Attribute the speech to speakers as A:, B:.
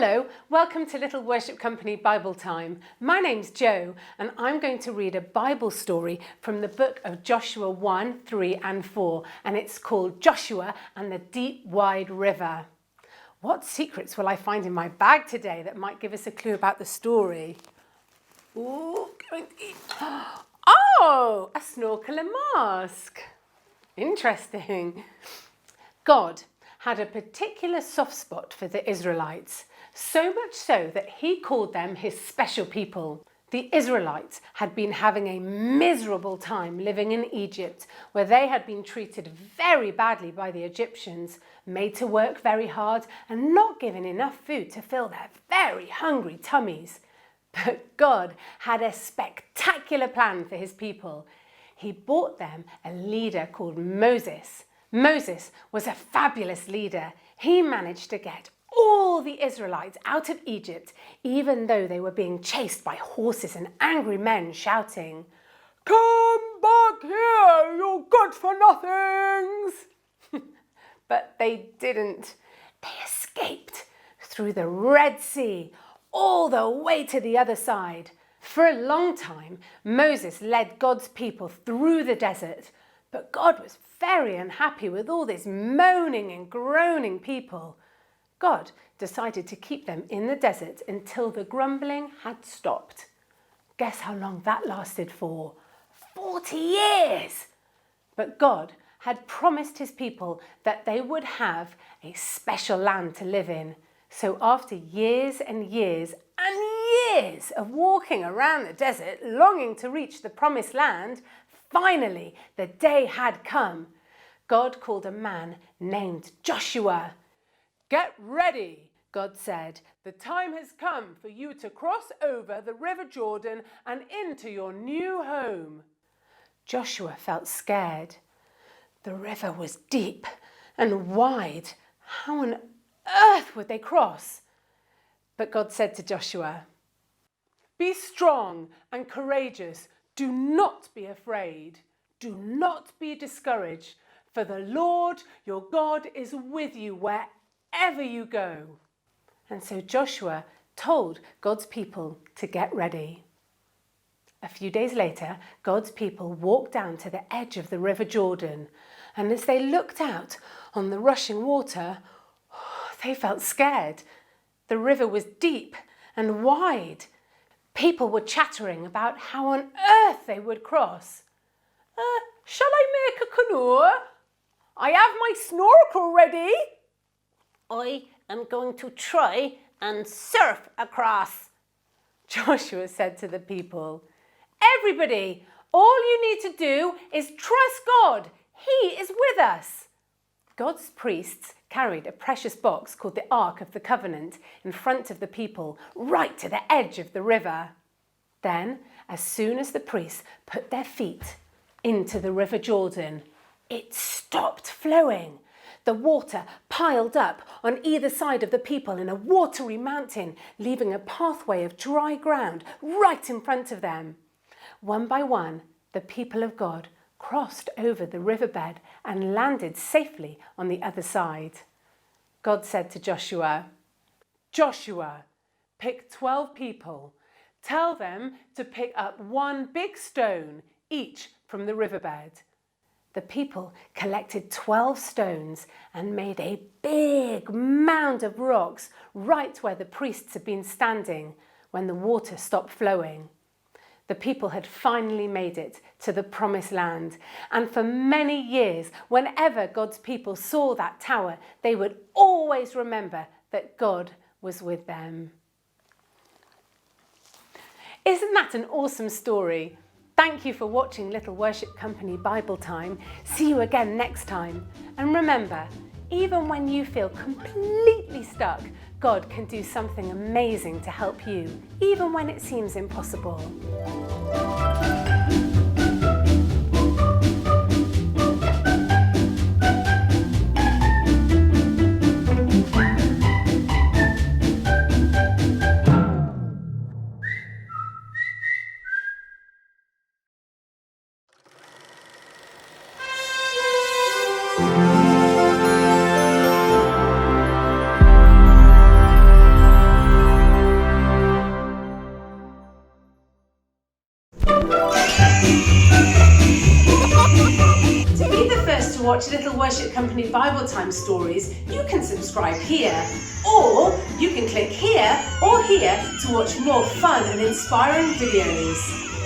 A: Hello, welcome to Little Worship Company Bible Time. My name's Jo and I'm going to read a Bible story from the book of Joshua 1, 3 and 4 and it's called Joshua and the Deep Wide River. What secrets will I find in my bag today that might give us a clue about the story? Ooh, oh, a snorkel and mask. Interesting. God had a particular soft spot for the Israelites, so much so that he called them his special people. The Israelites had been having a miserable time living in Egypt, where they had been treated very badly by the Egyptians, made to work very hard and not given enough food to fill their very hungry tummies. But God had a spectacular plan for his people. He brought them a leader called Moses. Moses was a fabulous leader. He managed to get all the Israelites out of Egypt, even though they were being chased by horses and angry men shouting, "Come back here, you good-for-nothings!" But they didn't. They escaped through the Red Sea, all the way to the other side. For a long time, Moses led God's people through the desert, but God was very unhappy with all this moaning and groaning people. God decided to keep them in the desert until the grumbling had stopped. Guess how long that lasted for? 40 years! But God had promised his people that they would have a special land to live in. So after years and years and years of walking around the desert, longing to reach the promised land, finally the day had come. God called a man named Joshua. "Get ready," God said. "The time has come for you to cross over the River Jordan and into your new home." Joshua felt scared. The river was deep and wide. How on earth would they cross? But God said to Joshua, "Be strong and courageous. Do not be afraid. Do not be discouraged, for the Lord your God is with you wherever you go." And so Joshua told God's people to get ready. A few days later, God's people walked down to the edge of the River Jordan, and as they looked out on the rushing water, they felt scared. The river was deep and wide. People were chattering about how on earth they would cross. Shall I make a canoe? I have my snorkel ready."
B: "I am going to try and surf across,"
A: Joshua said to the people. "Everybody, all you need to do is trust God. He is with us." God's priests carried a precious box called the Ark of the Covenant in front of the people, right to the edge of the river. Then, as soon as the priests put their feet into the River Jordan, it stopped flowing. The water piled up on either side of the people in a watery mountain, leaving a pathway of dry ground right in front of them. One by one, the people of God crossed over the riverbed and landed safely on the other side. God said to Joshua, "Joshua, pick 12 people. Tell them to pick up one big stone each from the riverbed." The people collected 12 stones and made a big mound of rocks right where the priests had been standing when the water stopped flowing. The people had finally made it to the promised land, and for many years, whenever God's people saw that tower, they would always remember that God was with them. Isn't that an awesome story? Thank you for watching Little Worship Company Bible Time. See you again next time. And remember, even when you feel completely stuck, God can do something amazing to help you, even when it seems impossible. watch Little Worship Company Bible Time stories, you can subscribe here. Or you can click here or here to watch more fun and inspiring videos.